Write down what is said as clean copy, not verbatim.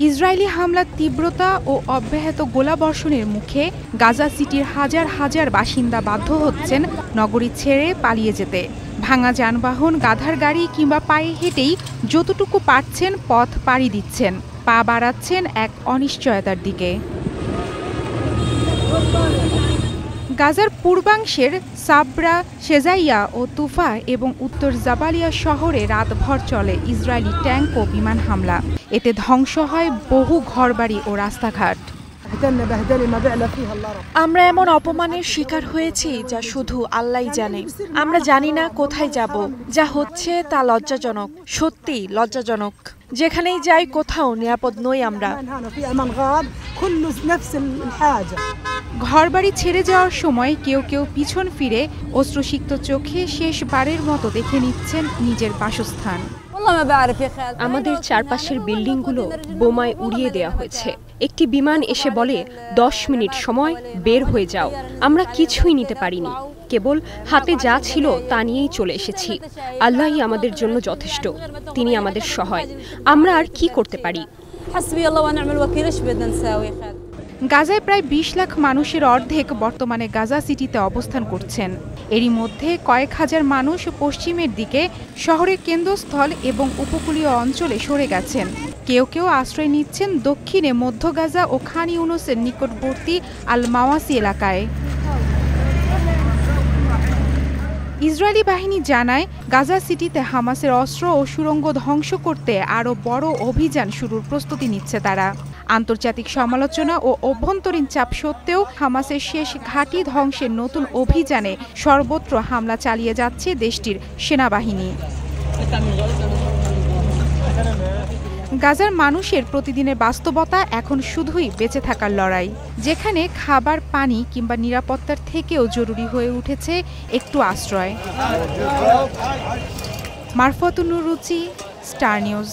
Israeli হামলার তীব্রতা ও অব্যাহত গোলাবর্ষণের মুখে গাজা সিটির হাজার হাজার বাসিন্দা বাধ্য হচ্ছেন নগরী ছেড়ে পালিয়ে যেতে। ভাঙা যানবাহন, গাধার গাড়ি কিংবা পায়ে হেঁটেই যতটুকু পারছেন পথ পাড়ি দিচ্ছেন, পা বাড়াচ্ছেন এক অনিশ্চয়তার দিকে। গাজার পূর্বাংশের সাবরা, শেজাইয়া ও তুফা এবং উত্তর জাবালিয়া শহরে রাতভর চলে ইসরায়েলি ট্যাঙ্ক ও বিমান হামলা। এতে ধ্বংস হয় বহু ঘরবাড়ি ও রাস্তাঘাট। আমরা এমন অপমানের শিকার হয়েছি যা শুধু আল্লাহই জানে। আমরা জানি না কোথায় যাব। যা হচ্ছে তা লজ্জাজনক, সত্যি লজ্জাজনক। যেখানেই যাই কোথাও নিরাপদ নই আমরা। ঘরবাড়ি ছেড়ে যাওয়ার সময় কেউ কেউ পিছন ফিরে অশ্রুসিক্ত চোখে শেষবারের মতো দেখে নিচ্ছেন নিজের বাসস্থান। আমাদের চারপাশের বিল্ডিংগুলো বোমায় উড়িয়ে দেওয়া হয়েছে। একটি বিমান এসে বলে 10 মিনিট সময়, বের হয়ে যাও। আমরা কিছুই নিতে পারিনি, কেবল হাতে যা ছিল তা নিয়েই চলে এসেছি। আল্লাহই আমাদের জন্য যথেষ্ট, তিনি আমাদের সহায়। আমরা আর কি করতে পারি? গাজায় প্রায় 20 লাখ মানুষের অর্ধেক বর্তমানে গাজা সিটিতে অবস্থান করছেন। এরই মধ্যে কয়েক হাজার মানুষ পশ্চিমের দিকে শহরের কেন্দ্রস্থল এবং উপকূলীয় অঞ্চলে সরে গেছেন। কেউ কেউ আশ্রয় নিচ্ছেন দক্ষিণে মধ্য গাজা ও খান ইউনুসের নিকটবর্তী আল মাওয়াসি এলাকায়। ইসরায়েলি বাহিনী জানায়, গাজা সিটিতে হামাসের অস্ত্র ও সুড়ঙ্গ ধ্বংস করতে আরও বড় অভিযান শুরুর প্রস্তুতি নিচ্ছে তারা। আন্তর্জাতিক সমালোচনা ও অভ্যন্তরীণ চাপ সত্ত্বেও হামাসের শেষ ঘাঁটি ধ্বংসের নতুন অভিযানে সর্বত্র হামলা চালিয়ে যাচ্ছে দেশটির সেনাবাহিনী। গাজার মানুষের প্রতিদিনের বাস্তবতা এখন শুধুই বেঁচে থাকার লড়াই, যেখানে খাবার, পানি কিংবা নিরাপত্তার থেকেও জরুরি হয়ে উঠেছে একটু আশ্রয়। মারফতুন রুচি, স্টার নিউজ।